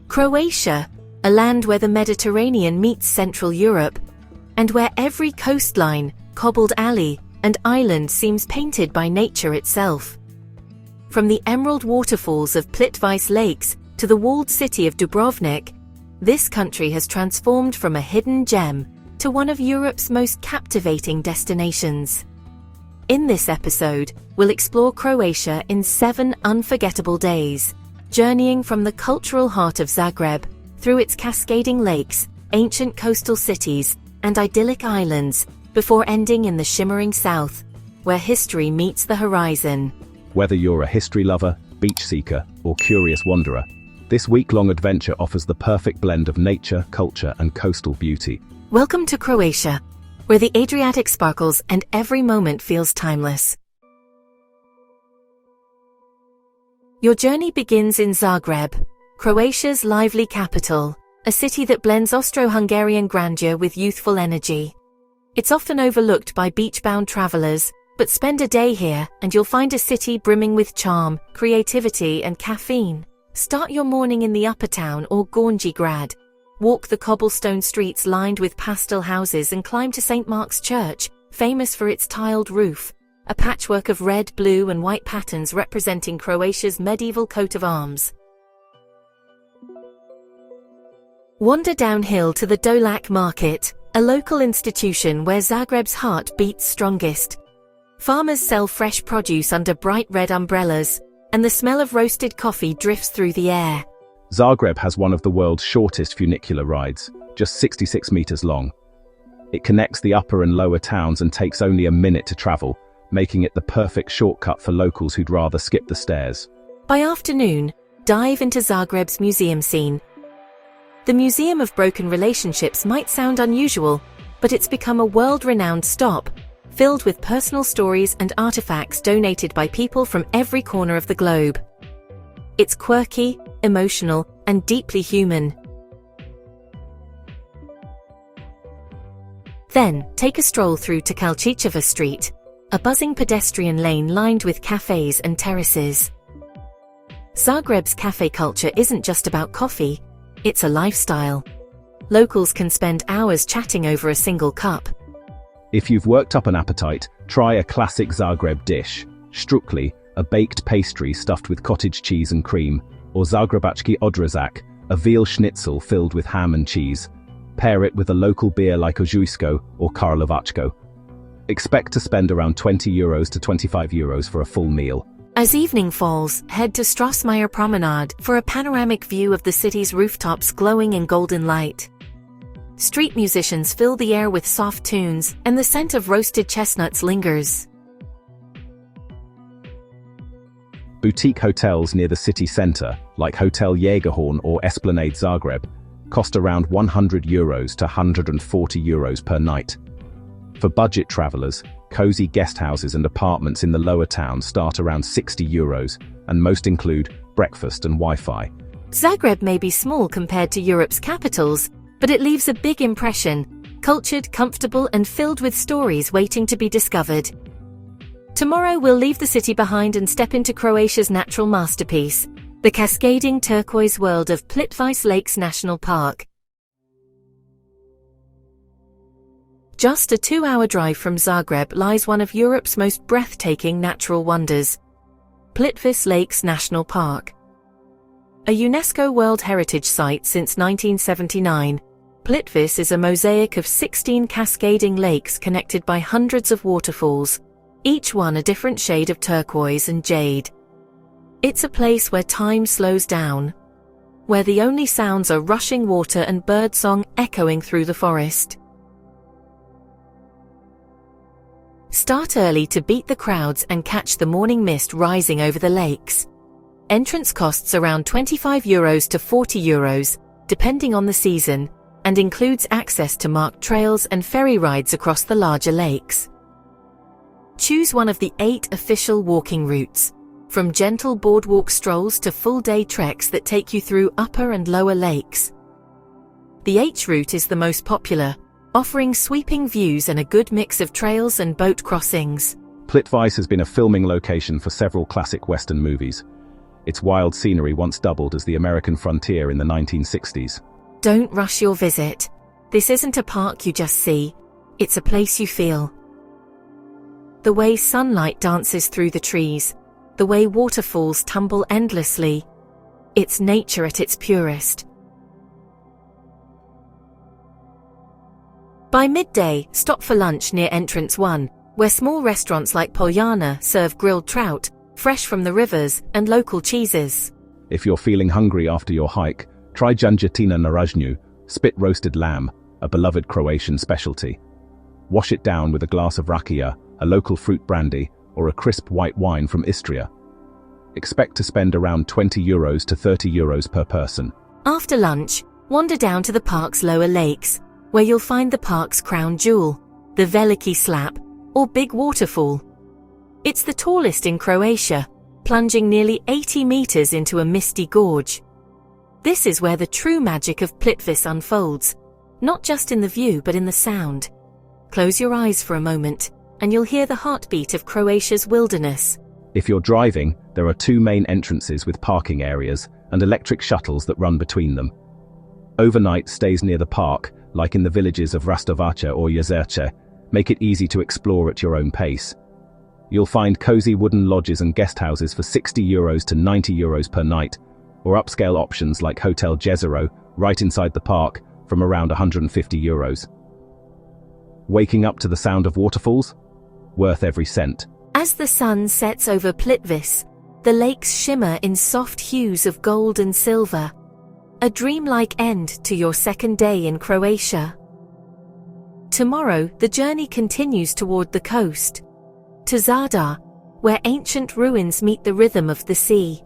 Croatia, a land where the Mediterranean meets Central Europe, and where every coastline, cobbled alley, and island seems painted by nature itself. From the emerald waterfalls of Plitvice Lakes to the walled city of Dubrovnik, this country has transformed from a hidden gem to one of Europe's most captivating destinations. In this episode, we'll explore Croatia in 7 unforgettable days, journeying from the cultural heart of Zagreb, through its cascading lakes, ancient coastal cities, and idyllic islands, before ending in the shimmering south, where history meets the horizon. Whether you're a history lover, beach seeker, or curious wanderer, this week-long adventure offers the perfect blend of nature, culture, and coastal beauty. Welcome to Croatia, where the Adriatic sparkles and every moment feels timeless. Your journey begins in Zagreb, Croatia's lively capital, a city that blends Austro-Hungarian grandeur with youthful energy. It's often overlooked by beach-bound travelers, but spend a day here and you'll find a city brimming with charm, creativity, and caffeine. Start your morning in the upper town or Gornji Grad. Walk the cobblestone streets lined with pastel houses and climb to St. Mark's Church, famous for its tiled roof, a patchwork of red, blue, and white patterns representing Croatia's medieval coat of arms. Wander downhill to the Dolac Market, a local institution where Zagreb's heart beats strongest. Farmers sell fresh produce under bright red umbrellas, and the smell of roasted coffee drifts through the air. Zagreb has one of the world's shortest funicular rides, just 66 meters long. It connects the upper and lower towns and takes only a minute to travel, making it the perfect shortcut for locals who'd rather skip the stairs. By afternoon, dive into Zagreb's museum scene. The Museum of Broken Relationships might sound unusual, but it's become a world-renowned stop, filled with personal stories and artifacts donated by people from every corner of the globe. It's quirky, emotional, and deeply human. Then, take a stroll through to Kalčićeva Street, a buzzing pedestrian lane lined with cafes and terraces. Zagreb's cafe culture isn't just about coffee, it's a lifestyle. Locals can spend hours chatting over a single cup. If you've worked up an appetite, try a classic Zagreb dish, strukli, a baked pastry stuffed with cottage cheese and cream, or Zagrebački odrezak, a veal schnitzel filled with ham and cheese. Pair it with a local beer like Ožujsko or Karlovačko. Expect to spend around €20 to €25 for a full meal. As evening falls, head to Strassmeyer Promenade for a panoramic view of the city's rooftops glowing in golden light. Street musicians fill the air with soft tunes, and the scent of roasted chestnuts lingers. Boutique hotels near the city centre, like Hotel Jägerhorn or Esplanade Zagreb, cost around €100 to €140 per night. For budget travellers, cozy guest houses and apartments in the lower town start around €60, and most include breakfast and Wi-Fi. Zagreb may be small compared to Europe's capitals, but it leaves a big impression, cultured, comfortable, and filled with stories waiting to be discovered. Tomorrow we'll leave the city behind and step into Croatia's natural masterpiece, the cascading turquoise world of Plitvice Lakes National Park. Just a 2-hour drive from Zagreb lies one of Europe's most breathtaking natural wonders, Plitvice Lakes National Park. A UNESCO World Heritage Site since 1979, Plitvice is a mosaic of 16 cascading lakes connected by hundreds of waterfalls, each one a different shade of turquoise and jade. It's a place where time slows down, where the only sounds are rushing water and birdsong echoing through the forest. Start early to beat the crowds and catch the morning mist rising over the lakes. Entrance costs around €25 to €40, depending on the season, and includes access to marked trails and ferry rides across the larger lakes. Choose one of the 8 official walking routes, from gentle boardwalk strolls to full-day treks that take you through upper and lower lakes. The H route is the most popular, offering sweeping views and a good mix of trails and boat crossings. Plitvice has been a filming location for several classic Western movies. Its wild scenery once doubled as the American frontier in the 1960s. Don't rush your visit. This isn't a park you just see, it's a place you feel. The way sunlight dances through the trees, the way waterfalls tumble endlessly. It's nature at its purest. By midday, stop for lunch near entrance 1, where small restaurants like Poljana serve grilled trout, fresh from the rivers, and local cheeses. If you're feeling hungry after your hike, try janjetina na rajnju, spit-roasted lamb, a beloved Croatian specialty. Wash it down with a glass of rakia, a local fruit brandy, or a crisp white wine from Istria. Expect to spend around €20 to €30 per person. After lunch, wander down to the park's lower lakes, where you'll find the park's crown jewel, the Veliki Slap, or Big Waterfall. It's the tallest in Croatia, plunging nearly 80 meters into a misty gorge. This is where the true magic of Plitvice unfolds, not just in the view but in the sound. Close your eyes for a moment, and you'll hear the heartbeat of Croatia's wilderness. If you're driving, there are 2 main entrances with parking areas and electric shuttles that run between them. Overnight stays near the park, like in the villages of Rastovaca or Jezerce, make it easy to explore at your own pace. You'll find cozy wooden lodges and guest houses for €60 to €90 per night, or upscale options like Hotel Jezero, right inside the park, from around €150. Waking up to the sound of waterfalls? Worth every cent. As the sun sets over Plitvice, the lakes shimmer in soft hues of gold and silver. A dreamlike end to your second day in Croatia. Tomorrow, the journey continues toward the coast, to Zadar, where ancient ruins meet the rhythm of the sea.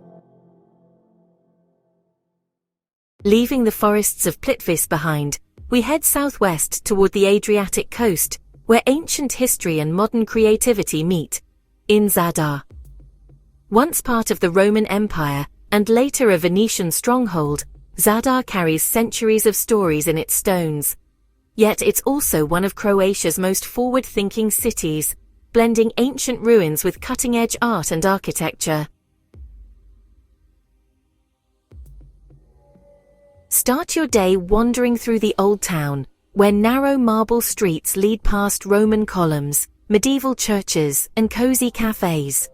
Leaving the forests of Plitvice behind, we head southwest toward the Adriatic coast, where ancient history and modern creativity meet, in Zadar. Once part of the Roman Empire, and later a Venetian stronghold, Zadar carries centuries of stories in its stones. Yet it's also one of Croatia's most forward-thinking cities, blending ancient ruins with cutting-edge art and architecture. Start your day wandering through the Old Town, where narrow marble streets lead past Roman columns, medieval churches, and cozy cafes.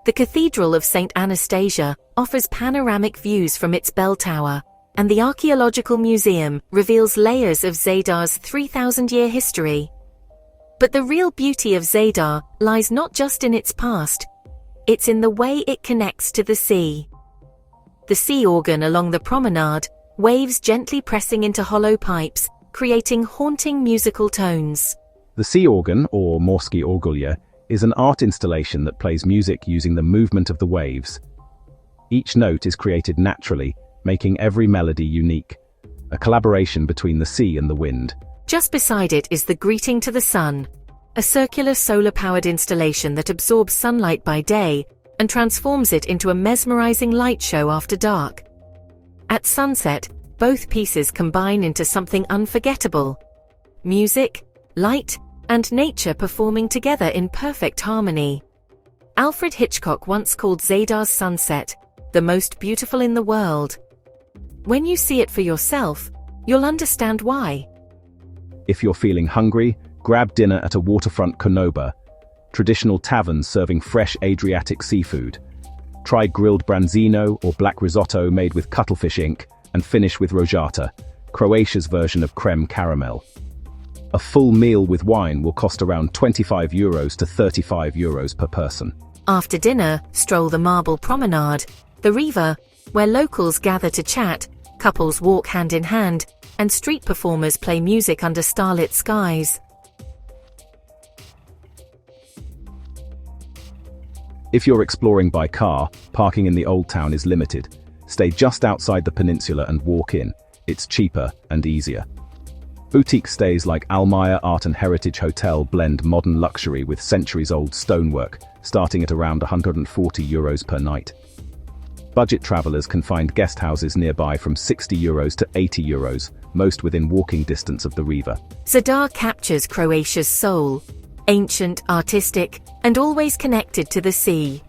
The Cathedral of St. Anastasia offers panoramic views from its bell tower, and the Archaeological Museum reveals layers of Zadar's 3,000-year history. But the real beauty of Zadar lies not just in its past, it's in the way it connects to the sea. The sea organ along the promenade, waves gently pressing into hollow pipes, creating haunting musical tones. The sea organ, or morski orgulja, is an art installation that plays music using the movement of the waves. Each note is created naturally, making every melody unique, a collaboration between the sea and the wind. Just beside it is the Greeting to the Sun, a circular solar-powered installation that absorbs sunlight by day and transforms it into a mesmerizing light show after dark. At sunset, both pieces combine into something unforgettable. Music, light, and nature performing together in perfect harmony. Alfred Hitchcock once called Zadar's sunset the most beautiful in the world. When you see it for yourself, you'll understand why. If you're feeling hungry, grab dinner at a waterfront konoba, traditional taverns serving fresh Adriatic seafood. Try grilled branzino or black risotto made with cuttlefish ink, and finish with rojata, Croatia's version of creme caramel. A full meal with wine will cost around €25 to €35 per person. After dinner, stroll the marble promenade, the river, where locals gather to chat, couples walk hand in hand, and street performers play music under starlit skies. If you're exploring by car, parking in the Old Town is limited. Stay just outside the peninsula and walk in. It's cheaper and easier. Boutique stays like Almayer Art and Heritage Hotel blend modern luxury with centuries-old stonework, starting at around €140 per night. Budget travelers can find guest houses nearby from €60 to €80, most within walking distance of the river. Zadar captures Croatia's soul, ancient, artistic, and always connected to the sea.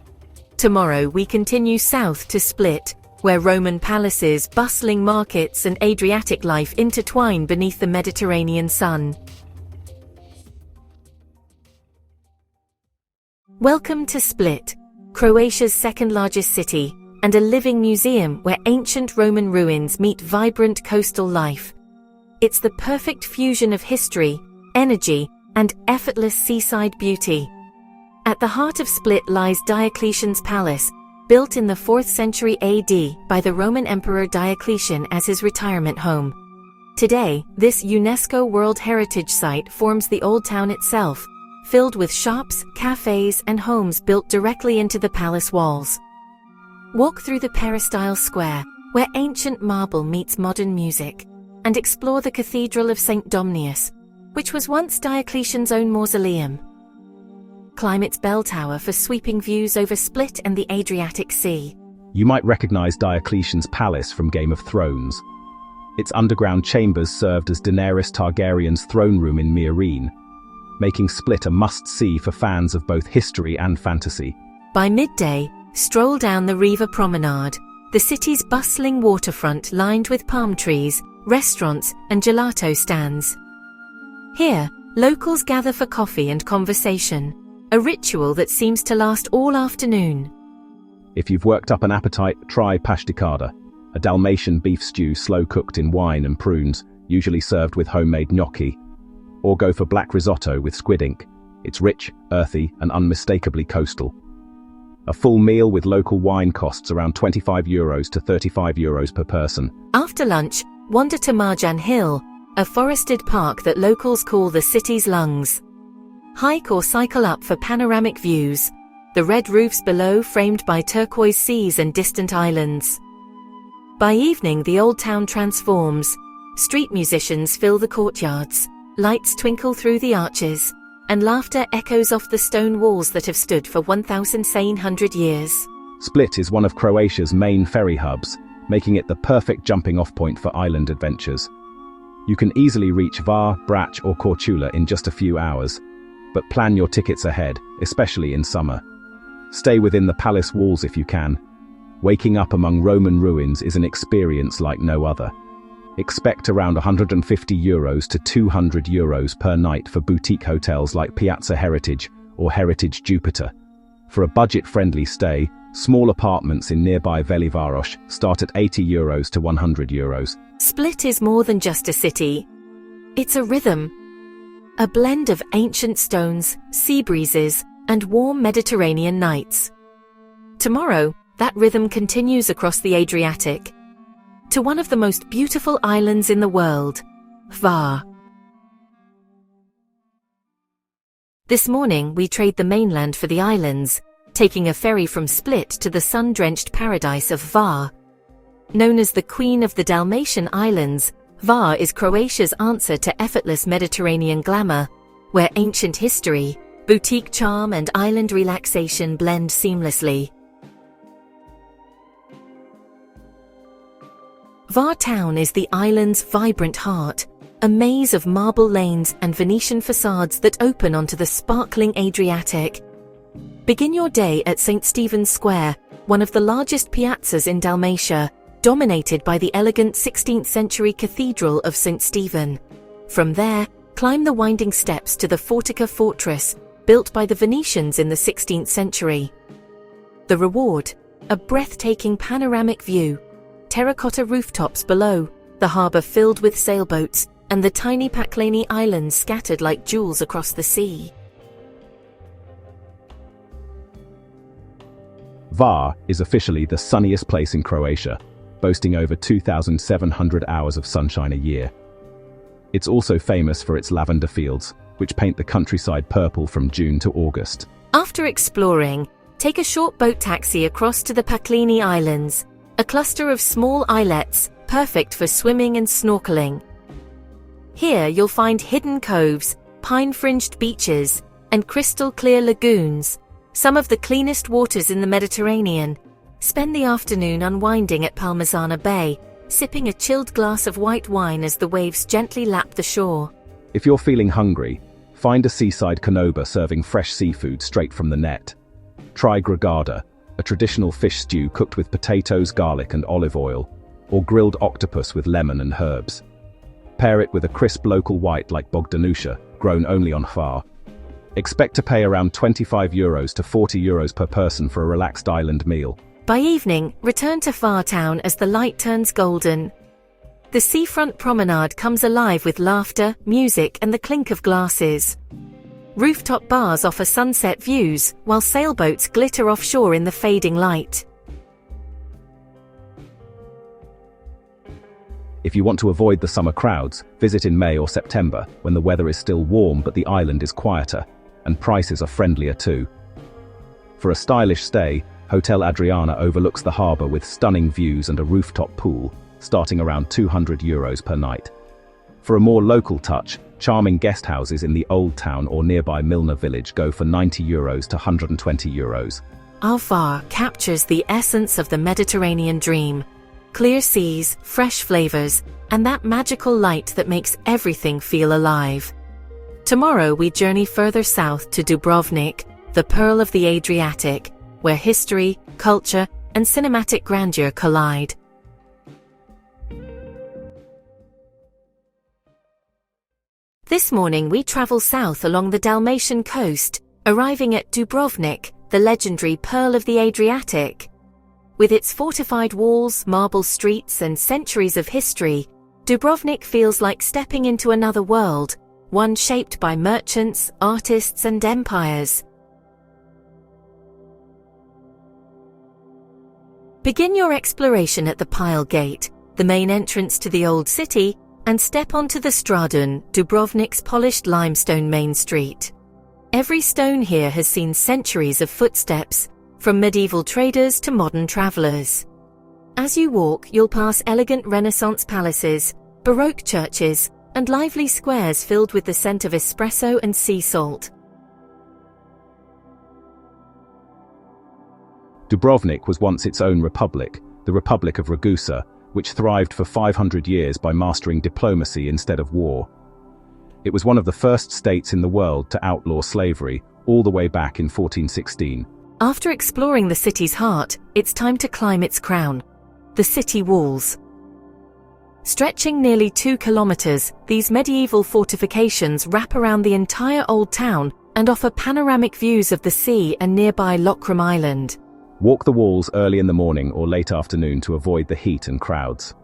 Tomorrow we continue south to Split, where Roman palaces, bustling markets and Adriatic life intertwine beneath the Mediterranean sun. Welcome to Split, Croatia's second-largest city, and a living museum where ancient Roman ruins meet vibrant coastal life. It's the perfect fusion of history, energy, and effortless seaside beauty. At the heart of Split lies Diocletian's palace, built in the 4th century AD by the Roman Emperor Diocletian as his retirement home. Today, this UNESCO World Heritage Site forms the old town itself, filled with shops, cafes, and homes built directly into the palace walls. Walk through the peristyle square, where ancient marble meets modern music, and explore the Cathedral of St. Domnius, which was once Diocletian's own mausoleum. Climb its bell tower for sweeping views over Split and the Adriatic Sea. You might recognize Diocletian's palace from Game of Thrones. Its underground chambers served as Daenerys Targaryen's throne room in Meereen, making Split a must-see for fans of both history and fantasy. By midday, stroll down the Riva Promenade, the city's bustling waterfront lined with palm trees, restaurants, and gelato stands. Here, locals gather for coffee and conversation, a ritual that seems to last all afternoon. If you've worked up an appetite, try pashtikada, a Dalmatian beef stew slow-cooked in wine and prunes, usually served with homemade gnocchi. Or go for black risotto with squid ink. It's rich, earthy, and unmistakably coastal. A full meal with local wine costs around €25 to €35 per person. After lunch, wander to Marjan Hill, a forested park that locals call the city's lungs. Hike or cycle up for panoramic views, the red roofs below framed by turquoise seas and distant islands. By evening, the old town transforms. Street musicians fill the courtyards, lights twinkle through the arches, and laughter echoes off the stone walls that have stood for 1,700 years. Split is one of Croatia's main ferry hubs, making it the perfect jumping-off point for island adventures. You can easily reach Hvar, Brač, or Korčula in just a few hours, but plan your tickets ahead, especially in summer. Stay within the palace walls if you can. Waking up among Roman ruins is an experience like no other. Expect around €150 to €200 per night for boutique hotels like Piazza Heritage or Heritage Jupiter. For a budget-friendly stay, small apartments in nearby Velivaroš start at €80 to €100. Split is more than just a city. It's a rhythm. A blend of ancient stones, sea breezes, and warm Mediterranean nights. Tomorrow, that rhythm continues across the Adriatic, to one of the most beautiful islands in the world, Hvar. This morning we trade the mainland for the islands, taking a ferry from Split to the sun-drenched paradise of Hvar. Known as the Queen of the Dalmatian Islands, Hvar is Croatia's answer to effortless Mediterranean glamour, where ancient history, boutique charm and island relaxation blend seamlessly. Hvar town is the island's vibrant heart, a maze of marble lanes and Venetian facades that open onto the sparkling Adriatic. Begin your day at St. Stephen's Square, one of the largest piazzas in Dalmatia, dominated by the elegant 16th century Cathedral of St. Stephen. From there, climb the winding steps to the Fortica fortress, built by the Venetians in the 16th century. The reward? A breathtaking panoramic view. Terracotta rooftops below, the harbour filled with sailboats, and the tiny Pakleni Islands scattered like jewels across the sea. Hvar is officially the sunniest place in Croatia, boasting over 2,700 hours of sunshine a year. It's also famous for its lavender fields, which paint the countryside purple from June to August. After exploring, take a short boat taxi across to the Pakleni Islands, a cluster of small islets, perfect for swimming and snorkeling. Here you'll find hidden coves, pine-fringed beaches, and crystal-clear lagoons, some of the cleanest waters in the Mediterranean. Spend the afternoon unwinding at Palmisana Bay, sipping a chilled glass of white wine as the waves gently lap the shore. If you're feeling hungry, find a seaside konoba serving fresh seafood straight from the net. Try gragada, a traditional fish stew cooked with potatoes, garlic and olive oil, or grilled octopus with lemon and herbs. Pair it with a crisp local white like Bogdanusha, grown only on Hvar. Expect to pay around €25 to €40 per person for a relaxed island meal. By evening, return to Hvar town as the light turns golden. The seafront promenade comes alive with laughter, music and the clink of glasses. Rooftop bars offer sunset views, while sailboats glitter offshore in the fading light. If you want to avoid the summer crowds, visit in May or September, when the weather is still warm but the island is quieter, and prices are friendlier too. For a stylish stay, Hotel Adriana overlooks the harbour with stunning views and a rooftop pool, starting around €200 per night. For a more local touch, charming guest houses in the Old Town or nearby Milna village go for €90 to €120. Hvar captures the essence of the Mediterranean dream. Clear seas, fresh flavors, and that magical light that makes everything feel alive. Tomorrow we journey further south to Dubrovnik, the pearl of the Adriatic, where history, culture, and cinematic grandeur collide. This morning we travel south along the Dalmatian coast, arriving at Dubrovnik, the legendary pearl of the Adriatic. With its fortified walls, marble streets, and centuries of history, Dubrovnik feels like stepping into another world, one shaped by merchants, artists, and empires. Begin your exploration at the Pile Gate, the main entrance to the Old City, and step onto the Stradun, Dubrovnik's polished limestone main street. Every stone here has seen centuries of footsteps, from medieval traders to modern travelers. As you walk, you'll pass elegant Renaissance palaces, Baroque churches, and lively squares filled with the scent of espresso and sea salt. Dubrovnik was once its own republic, the Republic of Ragusa, which thrived for 500 years by mastering diplomacy instead of war. It was one of the first states in the world to outlaw slavery, all the way back in 1416. After exploring the city's heart, it's time to climb its crown, the city walls. Stretching nearly 2 kilometers, these medieval fortifications wrap around the entire old town and offer panoramic views of the sea and nearby Lokrum Island. Walk the walls early in the morning or late afternoon to avoid the heat and crowds.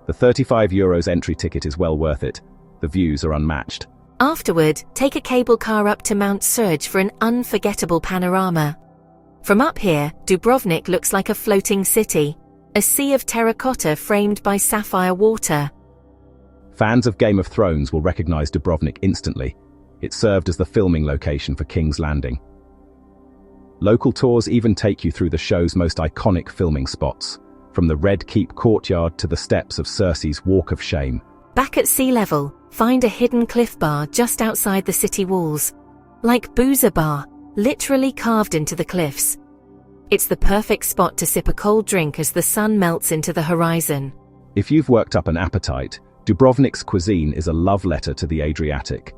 The €35 entry ticket is well worth it. The views are unmatched. Afterward, take a cable car up to Mount Surge for an unforgettable panorama. From up here, Dubrovnik looks like a floating city, a sea of terracotta framed by sapphire water. Fans of Game of Thrones will recognize Dubrovnik instantly. It served as the filming location for King's Landing. Local tours even take you through the show's most iconic filming spots, from the Red Keep courtyard to the steps of Cersei's Walk of Shame. Back at sea level, find a hidden cliff bar just outside the city walls, like Boozer Bar, literally carved into the cliffs. It's the perfect spot to sip a cold drink as the sun melts into the horizon. If you've worked up an appetite, Dubrovnik's cuisine is a love letter to the Adriatic.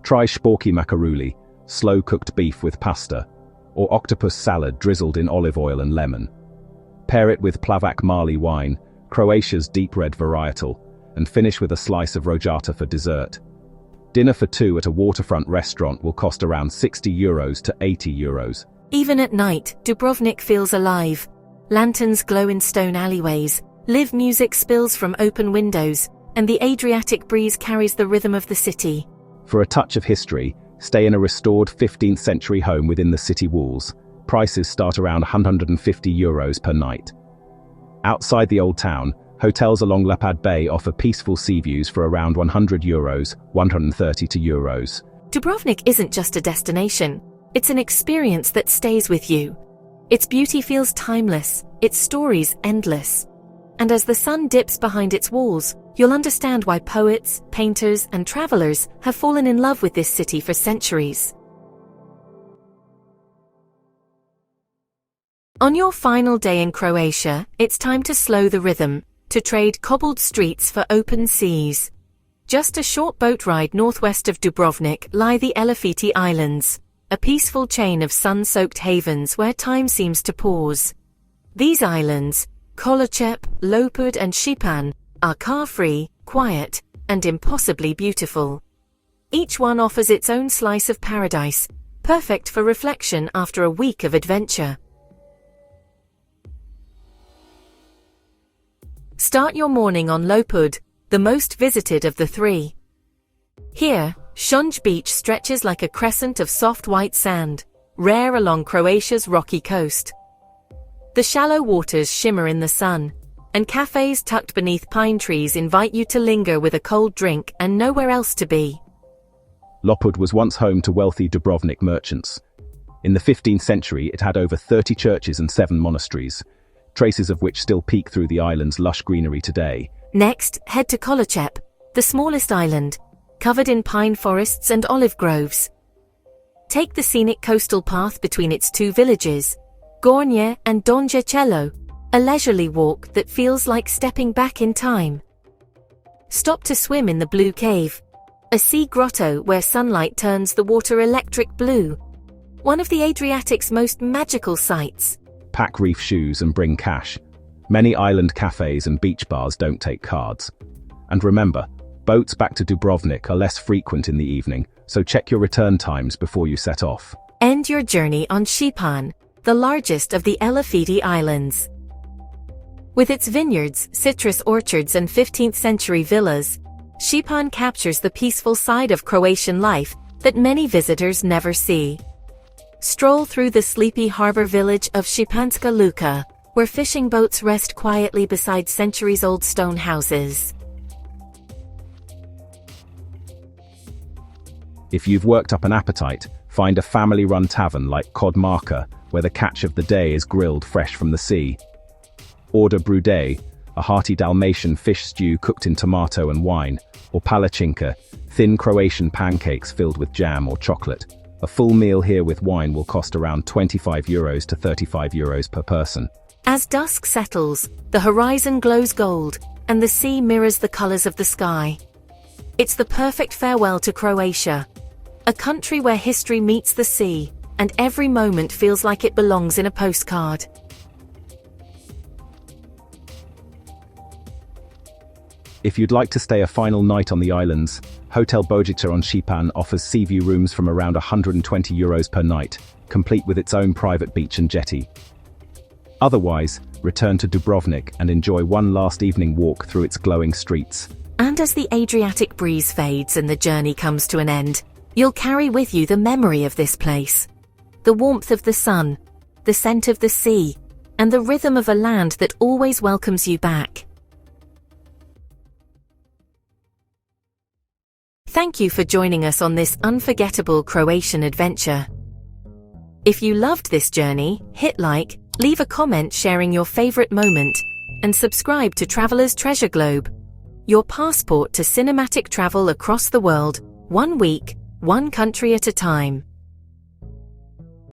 Try sporky makaruli, slow-cooked beef with pasta, or octopus salad drizzled in olive oil and lemon. Pair it with Plavac Mali wine, Croatia's deep red varietal, and finish with a slice of rojata for dessert. Dinner for two at a waterfront restaurant will cost around €60 to €80. Even at night, Dubrovnik feels alive. Lanterns glow in stone alleyways, live music spills from open windows, and the Adriatic breeze carries the rhythm of the city. For a touch of history, stay in a restored 15th century home within the city walls. Prices start around €150 per night. Outside the old town, hotels along Lapad Bay offer peaceful sea views for around €100, €130. Dubrovnik isn't just a destination, it's an experience that stays with you. Its beauty feels timeless, its stories endless. And as the sun dips behind its walls, you'll understand why poets, painters, and travelers have fallen in love with this city for centuries. On your final day in Croatia, it's time to slow the rhythm, to trade cobbled streets for open seas. Just a short boat ride northwest of Dubrovnik lie the Elafiti Islands. a peaceful chain of sun-soaked havens where time seems to pause. These islands, Kolochep, Lopud and Šipan, are car-free, quiet, and impossibly beautiful. Each one offers its own slice of paradise, perfect for reflection after a week of adventure. Start your morning on Lopud, the most visited of the three. Here, Shunj Beach stretches like a crescent of soft white sand, rare along Croatia's rocky coast. The shallow waters shimmer in the sun, and cafes tucked beneath pine trees invite you to linger with a cold drink and nowhere else to be. Lopud was once home to wealthy Dubrovnik merchants. In the 15th century, it had over 30 churches and 7 monasteries, traces of which still peek through the island's lush greenery today. Next, head to Kolochep, the smallest island, covered in pine forests and olive groves. Take the scenic coastal path between its 2 villages, Gornje and Donje Cello, a leisurely walk that feels like stepping back in time. Stop to swim in the Blue Cave, a sea grotto where sunlight turns the water electric blue, one of the Adriatic's most magical sights. Pack reef shoes and bring cash. Many island cafes and beach bars don't take cards. And remember, boats back to Dubrovnik are less frequent in the evening, so check your return times before you set off. End your journey on Šipan, the largest of the Elafiti Islands. With its vineyards, citrus orchards and 15th-century villas, Šipan captures the peaceful side of Croatian life that many visitors never see. Stroll through the sleepy harbor village of Šipanska Luka, where fishing boats rest quietly beside centuries-old stone houses. If you've worked up an appetite, find a family-run tavern like Kod Marka, where the catch of the day is grilled fresh from the sea. Order brude, a hearty Dalmatian fish stew cooked in tomato and wine, or palachinka, thin Croatian pancakes filled with jam or chocolate. A full meal here with wine will cost around €25 to €35 per person. As dusk settles, the horizon glows gold, and the sea mirrors the colors of the sky. It's the perfect farewell to Croatia, a country where history meets the sea, and every moment feels like it belongs in a postcard. If you'd like to stay a final night on the islands, Hotel Bojica on Šipan offers sea view rooms from around €120 per night, complete with its own private beach and jetty. Otherwise, return to Dubrovnik and enjoy one last evening walk through its glowing streets. And as the Adriatic breeze fades and the journey comes to an end, you'll carry with you the memory of this place. The warmth of the sun, the scent of the sea, and the rhythm of a land that always welcomes you back. Thank you for joining us on this unforgettable Croatian adventure. If you loved this journey, hit like, leave a comment sharing your favorite moment, and subscribe to Traveler's Treasure Globe, your passport to cinematic travel across the world, one week, one country at a time.